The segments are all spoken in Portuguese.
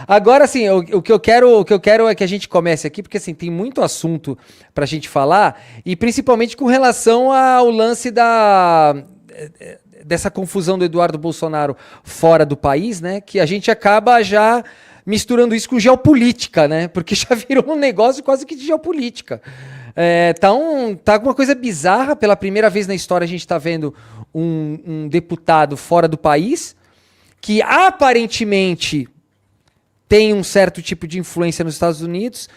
Agora, assim, o que eu quero é que a gente comece aqui, porque assim, tem muito assunto pra gente falar, e principalmente com relação ao lance dessa confusão do Eduardo Bolsonaro fora do país, né? Que a gente acaba já misturando isso com geopolítica, né? Porque já virou um negócio quase que de geopolítica. Tá uma coisa bizarra. Pela primeira vez na história a gente está vendo um deputado fora do país que aparentemente tem um certo tipo de influência nos Estados Unidos.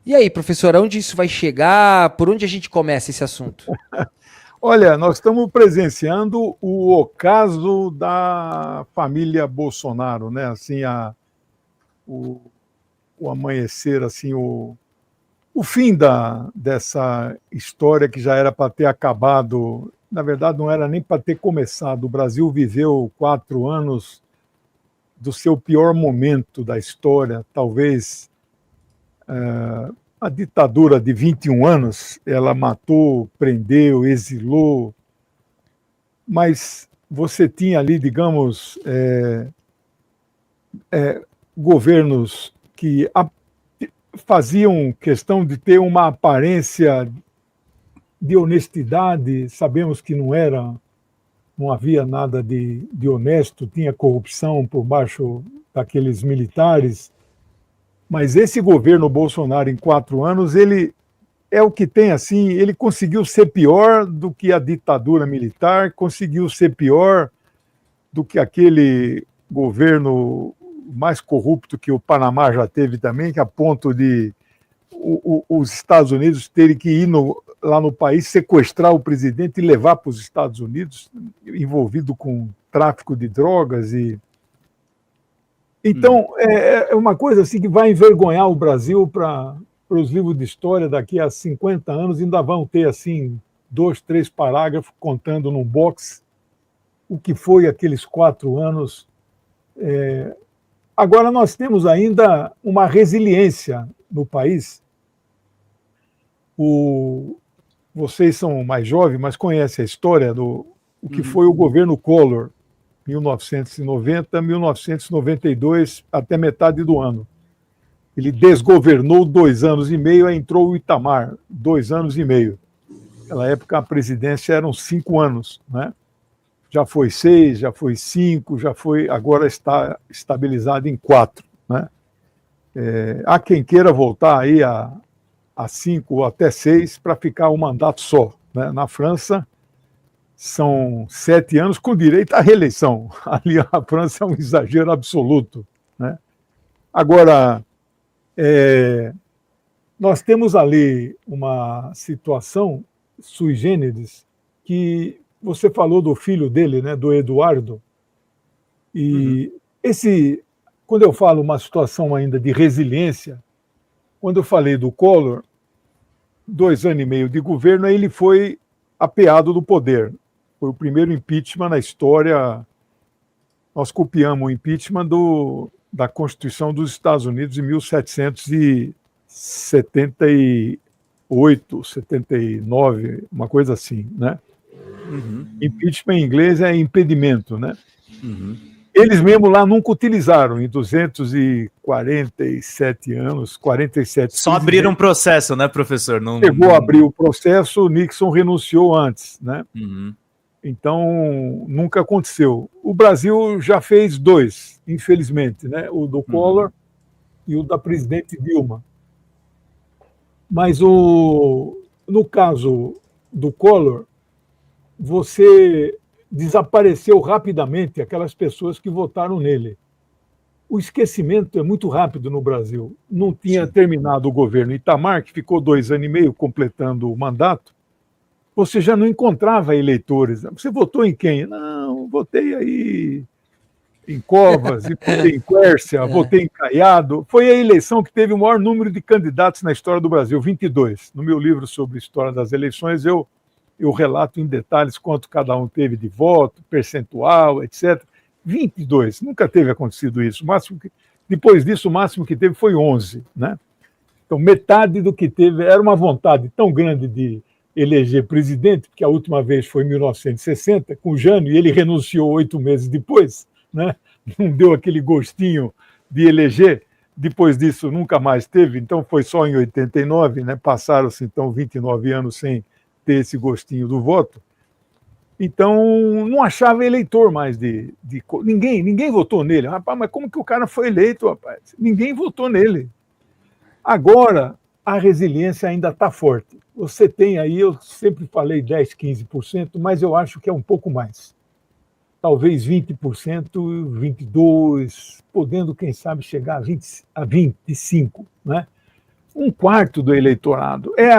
E aí, professor, aonde isso vai chegar? Por onde a gente começa esse assunto? Olha, nós estamos presenciando o ocaso da família Bolsonaro, né? Assim, o, o amanhecer, assim, o fim dessa história que já era para ter acabado. Na verdade, não era nem para ter começado. O Brasil viveu 4 anos do seu pior momento da história, talvez a ditadura de 21 anos, ela matou, prendeu, exilou, mas você tinha ali, digamos, governos que faziam questão de ter uma aparência de honestidade. Sabemos que não havia nada de honesto, tinha corrupção por baixo daqueles militares, mas esse governo Bolsonaro, em 4 anos, ele é o que tem, assim, ele conseguiu ser pior do que a ditadura militar, conseguiu ser pior do que aquele governo mais corrupto que o Panamá já teve também, que a ponto de os Estados Unidos terem que ir lá no país, sequestrar o presidente e levar para os Estados Unidos, envolvido com tráfico de drogas. Então, é uma coisa assim que vai envergonhar o Brasil para os livros de história. Daqui a 50 anos ainda vão ter assim 2, 3 parágrafos contando num box o que foi aqueles 4 anos. Agora nós temos ainda uma resiliência no país. Vocês são mais jovens, mas conhecem a história do o que foi o governo Collor, 1990, 1992, até metade do ano. Ele desgovernou 2 anos e meio, aí entrou o Itamar, 2 anos e meio. Naquela época a presidência eram 5 anos, né? Já foi 6, já foi 5, agora está estabilizado em 4, né? Há quem queira voltar aí a 5 ou até 6 para ficar um mandato só, né? Na França são 7 anos com direito à reeleição. Ali a França é um exagero absoluto, né? Agora, nós temos ali uma situação sui generis, que você falou do filho dele, né, do Eduardo, e quando eu falo uma situação ainda de resiliência, quando eu falei do Collor, 2 anos e meio de governo, aí ele foi apeado do poder. Foi o primeiro impeachment na história. Nós copiamos o impeachment da Constituição dos Estados Unidos em 1778, 79, uma coisa assim, né? Impeachment em inglês é impedimento, né? Eles mesmo lá nunca utilizaram, em 247 anos, 47... Só abriram um processo, né, professor? Chegou a abrir o processo, Nixon renunciou antes, né? Então, nunca aconteceu. O Brasil já fez 2, infelizmente, né? O do Collor e o da presidente Dilma. Mas no caso do Collor, você desapareceu rapidamente aquelas pessoas que votaram nele. O esquecimento é muito rápido no Brasil. Não tinha terminado o governo Itamar, que ficou 2 anos e meio completando o mandato, você já não encontrava eleitores. Você votou em quem? Não, votei aí em Covas, votei em Quércia, votei em Caiado. Foi a eleição que teve o maior número de candidatos na história do Brasil, 22. No meu livro sobre a história das eleições, eu relato em detalhes quanto cada um teve de voto, percentual, etc. 22, nunca teve acontecido isso. Depois disso, o máximo que teve foi 11, né? Então, metade do que teve era uma vontade tão grande de eleger presidente, porque a última vez foi em 1960, com o Jânio, e ele renunciou 8 meses depois, né? Não deu aquele gostinho de eleger. Depois disso, nunca mais teve, então foi só em 89, né? Passaram-se, então, 29 anos sem ter esse gostinho do voto. Então, não achava eleitor mais ninguém votou nele. Rapaz, mas como que o cara foi eleito, rapaz? Ninguém votou nele. Agora, a resiliência ainda está forte. Você tem aí, eu sempre falei 10, 15%, mas eu acho que é um pouco mais. Talvez 20%, 22%, podendo, quem sabe, chegar a 25%. Né? Um quarto do eleitorado. É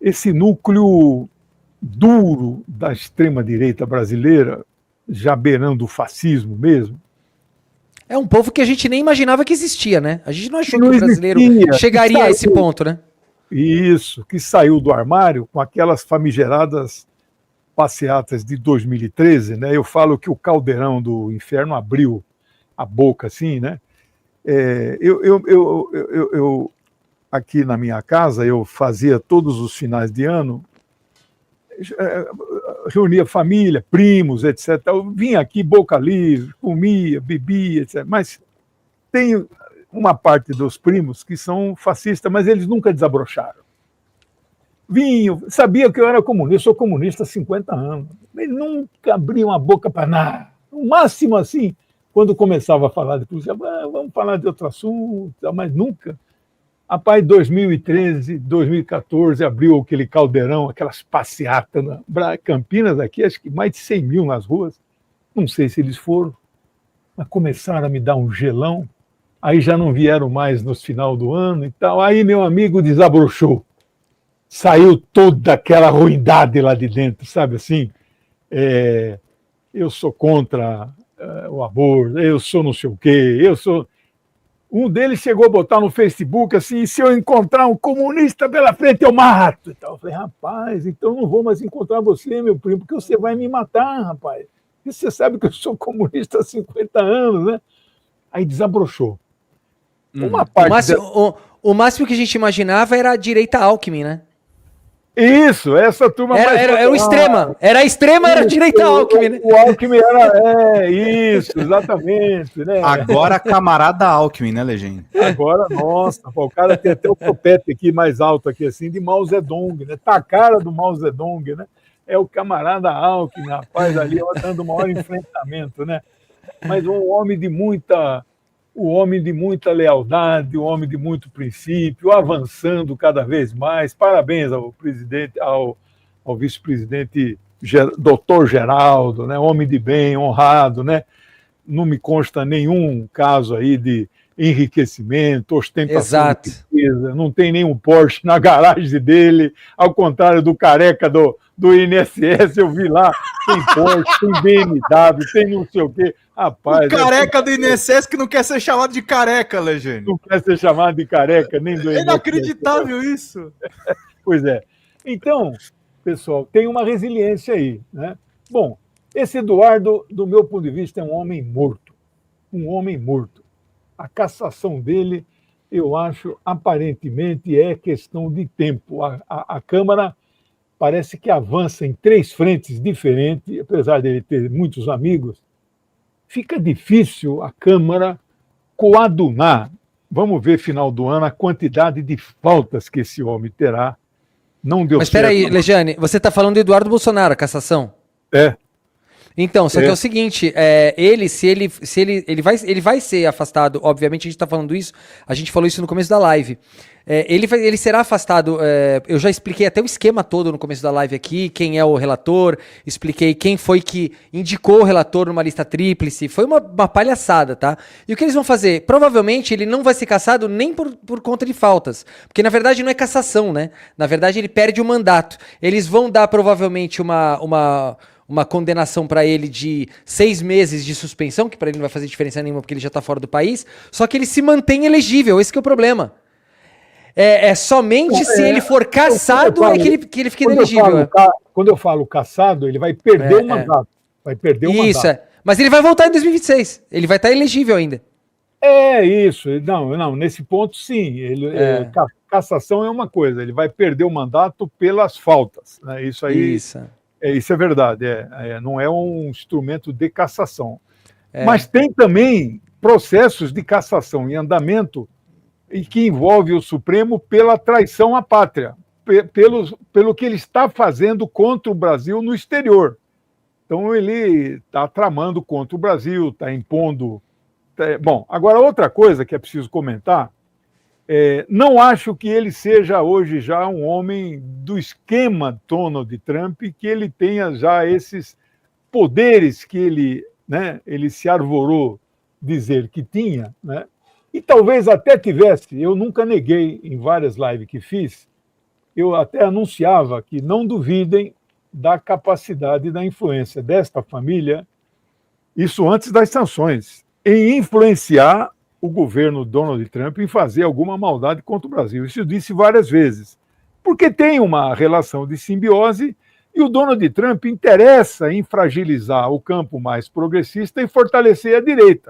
esse núcleo duro da extrema-direita brasileira, já beirando o fascismo mesmo. É um povo que a gente nem imaginava que existia, né? A gente não achou que o brasileiro existia, chegaria a esse ponto, né? Isso, que saiu do armário com aquelas famigeradas passeatas de 2013, né? Eu falo que o caldeirão do inferno abriu a boca, assim, né? Eu aqui na minha casa, eu fazia todos os finais de ano, reunia família, primos, etc. Eu vinha aqui boca livre, comia, bebia, etc. Mas tem uma parte dos primos que são fascistas, mas eles nunca desabrocharam. Vinham, sabia que eu era comunista, eu sou comunista há 50 anos, mas nunca abriam a boca para nada. No máximo assim, quando começava a falar de polícia, vamos falar de outro assunto, mas nunca. Rapaz, 2013, 2014, abriu aquele caldeirão, aquelas passeatas na Campinas aqui, acho que mais de 100 mil nas ruas. Não sei se eles foram, mas começaram a me dar um gelão. Aí já não vieram mais no final do ano e tal. Aí meu amigo desabrochou. Saiu toda aquela ruindade lá de dentro, sabe assim? Eu sou contra o aborto, eu sou não sei o quê, eu sou... Um deles chegou a botar no Facebook assim, se eu encontrar um comunista pela frente, eu mato. Eu falei, rapaz, então não vou mais encontrar você, meu primo, porque você vai me matar, rapaz. E você sabe que eu sou comunista há 50 anos, né? Aí desabrochou. Uma parte o máximo que a gente imaginava era a direita Alckmin, né? Isso, essa turma era o extrema. Era a extrema, era a direita Alckmin, né? O Alckmin era. Isso, exatamente. Né? Agora camarada Alckmin, né, Legenda? Agora, nossa, o cara tem até o topete aqui mais alto, aqui, assim, de Mao Zedong, né? Tá a cara do Mao Zedong, né? É o camarada Alckmin, rapaz, ali dando o maior enfrentamento, né? Mas um homem de muita. O homem de muita lealdade, o homem de muito princípio, avançando cada vez mais. Parabéns ao presidente, ao vice-presidente Dr. Geraldo, né? Homem de bem, honrado, né? Não me consta nenhum caso aí de enriquecimento, ostentação. Exato. De riqueza, não tem nenhum Porsche na garagem dele, ao contrário do careca do INSS, eu vi lá, tem Porsche, tem BMW, tem não sei o quê. Rapaz, o careca do INSS que não quer ser chamado de careca, Legenda. Não quer ser chamado de careca, nem do INSS. É inacreditável isso. Pois é. Então, pessoal, tem uma resiliência aí, né? Bom, esse Eduardo, do meu ponto de vista, é um homem morto. Um homem morto. A cassação dele, eu acho, aparentemente é questão de tempo. A Câmara parece que avança em 3 frentes diferentes, apesar dele ter muitos amigos. Fica difícil a Câmara coadunar, vamos ver final do ano, a quantidade de faltas que esse homem terá. Não deu certo. Mas espera aí, Lejane, você está falando do Eduardo Bolsonaro, a cassação? É. Então, só que é o seguinte, ele vai ser afastado, obviamente a gente está falando isso, a gente falou isso no começo da live. Ele será afastado, eu já expliquei até o esquema todo no começo da live aqui, quem é o relator, expliquei quem foi que indicou o relator numa lista tríplice, foi uma palhaçada, tá? E o que eles vão fazer? Provavelmente ele não vai ser cassado nem por conta de faltas, porque na verdade não é cassação, né? Na verdade ele perde o mandato. Eles vão dar provavelmente uma condenação para ele de 6 meses de suspensão, que para ele não vai fazer diferença nenhuma porque ele já está fora do país, só que ele se mantém elegível, esse que é o problema. Somente se ele for cassado que ele fica inelegível. Quando eu falo cassado, ele vai perder o mandato. Vai perder o mandato. Isso, mas ele vai voltar em 2026, ele vai estar elegível ainda. É isso, não, nesse ponto sim, cassação é uma coisa, ele vai perder o mandato pelas faltas, né? Isso aí... Isso é verdade, não é um instrumento de cassação. Mas tem também processos de cassação em andamento e que envolve o Supremo pela traição à pátria, pelo que ele está fazendo contra o Brasil no exterior. Então, ele está tramando contra o Brasil, está impondo... Bom, agora, outra coisa que é preciso comentar, não acho que ele seja hoje já um homem do esquema Donald Trump, que ele tenha já esses poderes que ele se arvorou dizer que tinha, né? E talvez até tivesse. Eu nunca neguei em várias lives que fiz, eu até anunciava que não duvidem da capacidade e da influência desta família, isso antes das sanções, em influenciar o governo Donald Trump em fazer alguma maldade contra o Brasil. Isso eu disse várias vezes, porque tem uma relação de simbiose e o Donald Trump interessa em fragilizar o campo mais progressista e fortalecer a direita.